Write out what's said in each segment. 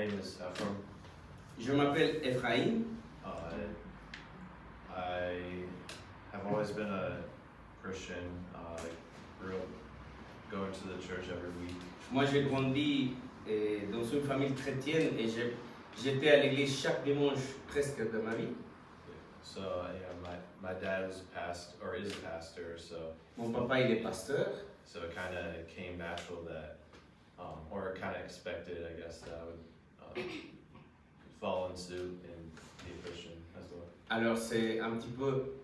name is Ephraim. Je m'appelle Ephraim. I have always been a Christian. Grew up going to the church every week. Moi, j'ai grandi dans une famille chrétienne et j'étais à l'église chaque dimanche presque de ma vie. So my dad is a pastor, so Mon papa, il est pasteur. so it kind of came natural that, or kind of expected, I guess, that I would follow in suit and be a Christian as well. Alors, c'est un petit peu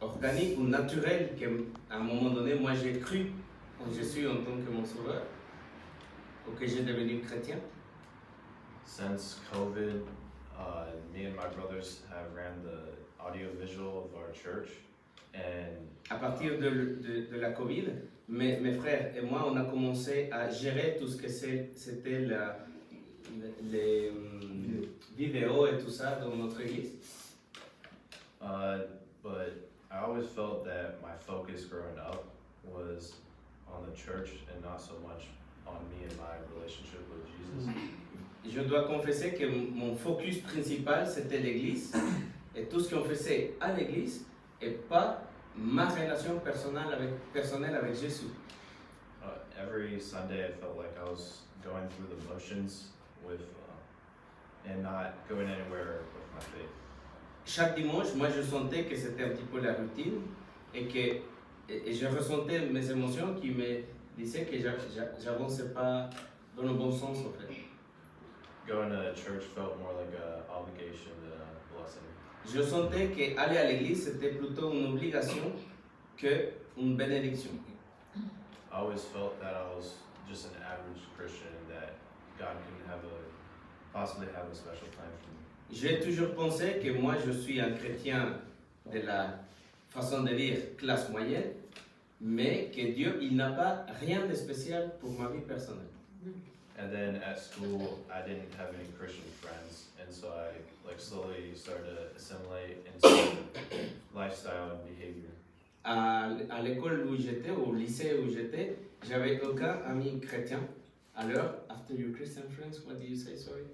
organique ou naturel qu'à un moment donné, moi, j'ai cru en Jésus en tant que mon sauveur, ou que j'ai devenu chrétien. Since COVID, me and my brothers have ran the audio-visual of our church, and À partir de la Covid, mes frères et moi, on a commencé à gérer tout ce que c'était les vidéos et tout ça dans notre église. but I always felt that my focus growing up was on the church and not so much on me and my relationship with Jesus. Je dois confesser que mon focus principal, c'était l'église et tout ce qu'on faisait à l'église et pas ma relation personnelle avec Jésus. Every Sunday I felt like I was going through the motions with and not going anywhere with my faith. Chaque dimanche, moi je sentais que c'était un petit peu la routine et je ressentais mes émotions qui me disaient que j'avançais pas dans le bon sens en fait. Going to church felt more like an obligation than a blessing. Je sentais qu'aller à l'église c'était plutôt une obligation que une bénédiction. I always felt that I was just an average Christian and that God can possibly have a special plan for me. J'ai toujours pensé que moi je suis un chrétien de la façon de dire classe moyenne, mais que Dieu il n'a pas rien de spécial pour ma vie personnelle. And then at school, I didn't have any Christian friends, and so I slowly started to assimilate into lifestyle and behavior. À l'école où j'étais, au lycée où j'étais, j'avais aucun ami chrétien. Alors, after your Christian friends, what do you say, sorry?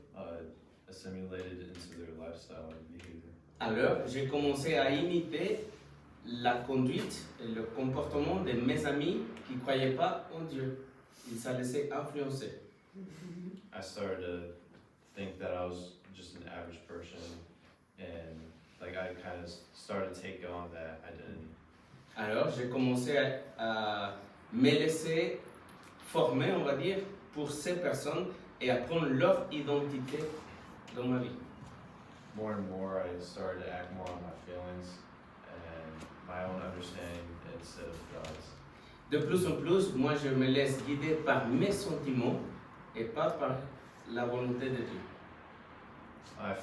Assimilated into their lifestyle and behavior. Alors, j'ai commencé à imiter la conduite et le comportement de mes amis qui ne croyaient pas en Dieu. Ils se laissaient influencer. I started to think that I was just an average person, and I kind of started to take on that identity. Alors, j'ai commencé à me laisser former, on va dire, pour ces personnes et à prendre leur identité dans ma vie. More and more, I started to act more on my feelings and my own understanding instead of God's. De plus en plus, moi, je me laisse guider par mes sentiments et pas par la volonté de Dieu. I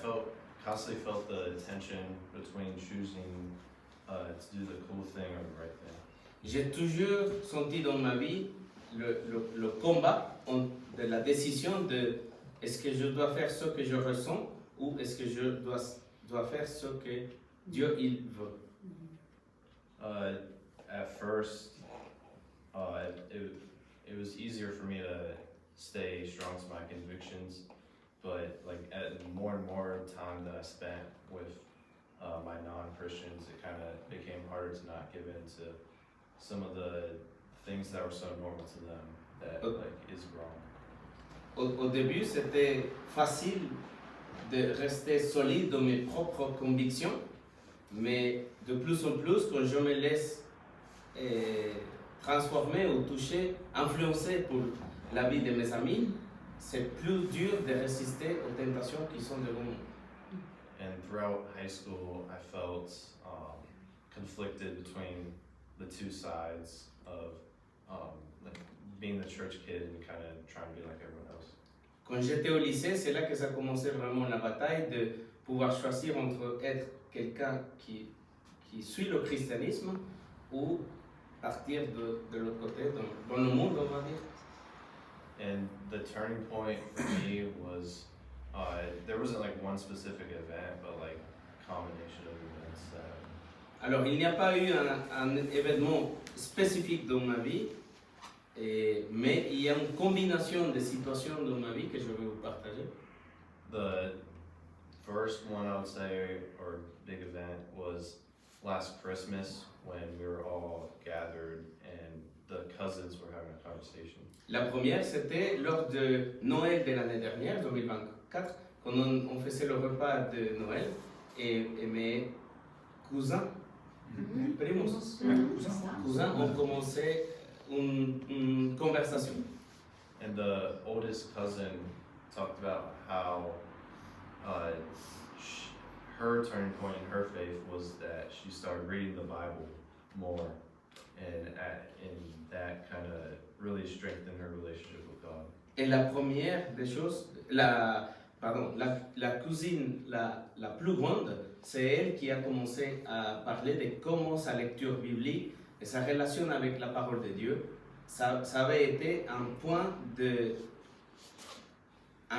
constantly felt the tension between choosing to do the cool thing or the right thing. J'ai toujours senti dans ma vie le combat de la décision de est-ce que je dois faire ce que je ressens ou est-ce que je dois faire ce que Dieu il veut. At first, it was easier for me to stay strong to my convictions, but at more and more time that I spent with my non-Christians, it kind of became harder to not give in to some of the things that were so normal to them that is wrong. Au début, c'était facile de rester solide dans mes propres convictions, mais de plus en plus, quand je me laisse transformer ou toucher, influencer pour la vie de mes amis, c'est plus dur de résister aux tentations qui sont devant nous. And throughout high school, I felt conflicted between the two sides of being the church kid and kind of trying to be like everyone else. Quand j'étais au lycée, c'est là que ça commençait vraiment la bataille de pouvoir choisir entre être quelqu'un qui suit le christianisme ou partir de l'autre côté, dans le monde, on va dire. And the turning point for me was, there wasn't one specific event, but a combination of events that... Alors, il n'y a pas eu un événement spécifique dans ma vie, Mais il y a une combinaison de situations dans ma vie que je vais vous partager. The first one I would say, or big event, was last Christmas when we were all gathered and the cousins were having a conversation. La première, c'était lors de Noël de l'année dernière, 2024, quand on faisait le repas de Noël et mes cousins, primos, cousins ont commencé une conversation. And the oldest cousin talked about how her turning point in her faith was that she started reading the Bible more, and that kind of really strengthened her relationship with God. Et la première des choses, la cousine la plus grande, c'est elle qui a commencé à parler de comment sa lecture biblique et sa relation avec la parole de Dieu, ça avait été un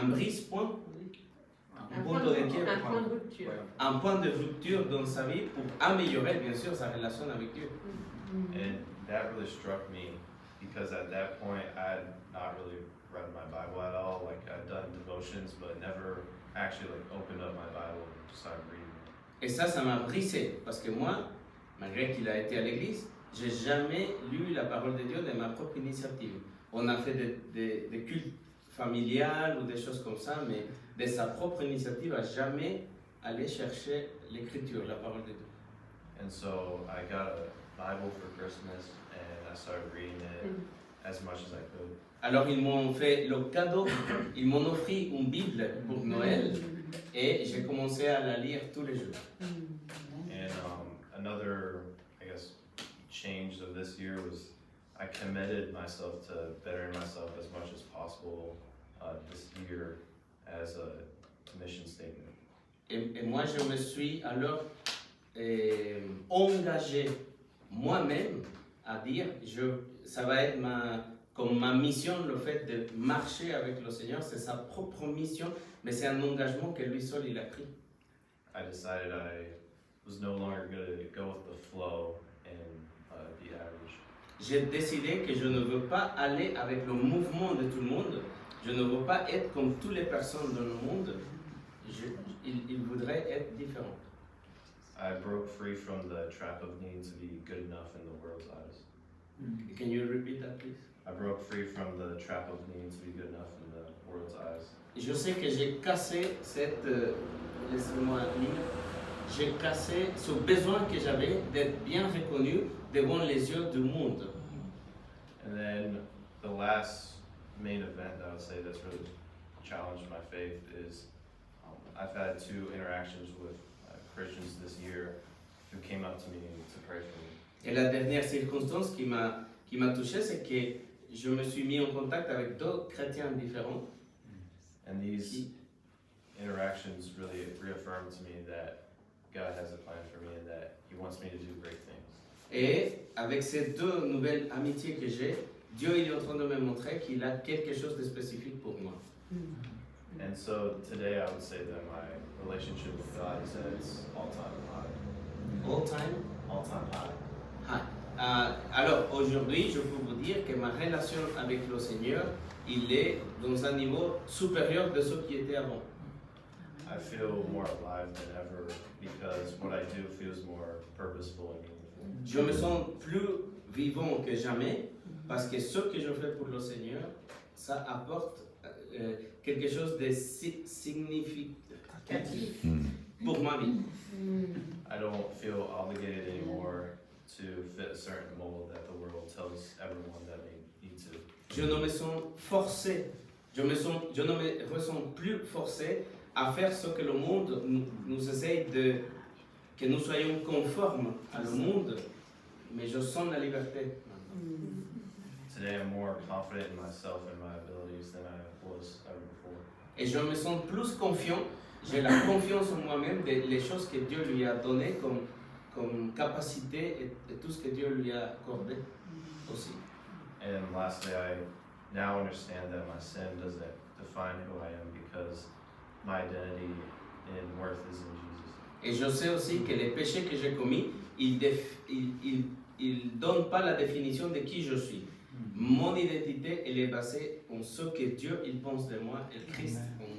brise-point, un point de rupture dans sa vie pour améliorer bien sûr sa relation avec Dieu. And that really struck me because at that point I had not really read my Bible at all. Like I'd done devotions but never actually like opened up my Bible and started reading. Et ça m'a brisé parce que moi, malgré qu'il a été à l'église, j'ai jamais lu la parole de Dieu de ma propre initiative. On a fait des cultes familiales ou des choses comme ça, mais de sa propre initiative, à jamais aller chercher l'écriture, la parole de Dieu. And so I got a Bible for Christmas and I started reading it as much as I could. Alors ils m'ont fait le cadeau, ils m'ont offert une Bible pour Noël et j'ai commencé à la lire tous les jours. And another, I guess, change of this year was I committed myself to bettering myself as much as possible this year as a mission statement. Et moi, je me suis alors engagé moi-même à dire, ça va être comme ma mission, le fait de marcher avec le Seigneur, c'est sa propre mission, mais c'est un engagement que lui seul il a pris. I decided I was no longer going to go with the flow and be average. J'ai décidé que je ne veux pas aller avec le mouvement de tout le monde. Je ne veux pas être comme toutes les personnes dans le monde. Il voudrait être différent. I broke free from the trap of needing to be good enough in the world's eyes. Can you repeat that, please? I broke free from the trap of needing to be good enough in the world's eyes. Je sais que j'ai cassé laissez-moi lire. J'ai cassé ce besoin que j'avais d'être bien reconnu devant les yeux du monde. And then the last main event that I would say that's really challenged my faith is I've had 2 interactions with Christians this year who came up to me to pray for me. Et la dernière circonstance qui m'a touché, c'est que je me suis mis en contact avec d'autres chrétiens différents. And these interactions really reaffirmed to me that God has a plan for me and that He wants me to do great things. Et avec ces 2 nouvelles amitiés que j'ai, Dieu il est en train de me montrer qu'il a quelque chose de spécifique pour moi. And so today I would say that my relationship with God is at its all-time high. All-time high. Alors aujourd'hui, je peux vous dire que ma relation avec le Seigneur, il est dans un niveau supérieur de ce qui était avant. I feel more alive than ever because what I do feels more purposeful and meaningful. Je me sens plus vivant que jamais parce que ce que je fais pour le Seigneur, ça apporte quelque chose de significatif pour ma vie. I don't feel obligated anymore to fit a certain mold that the world tells everyone that they need to. Je ne me sens forcé, je ne me ressens plus forcé à faire ce que le monde nous essaye que nous soyons conformes à le monde, mais je sens la liberté. Today I'm more confident in myself and my abilities than I was ever before. Et je me sens plus confiant, j'ai la confiance en moi-même des choses que Dieu lui a données comme capacité et tout ce que Dieu lui a accordé aussi. And lastly, I now understand that my sin doesn't define who I am because my identity and worth is in Jesus. Et je sais aussi que les péchés que j'ai commis, ils donnent pas la définition de qui je suis. Mon identité, elle est basée en ce que Dieu il pense de moi et Christ en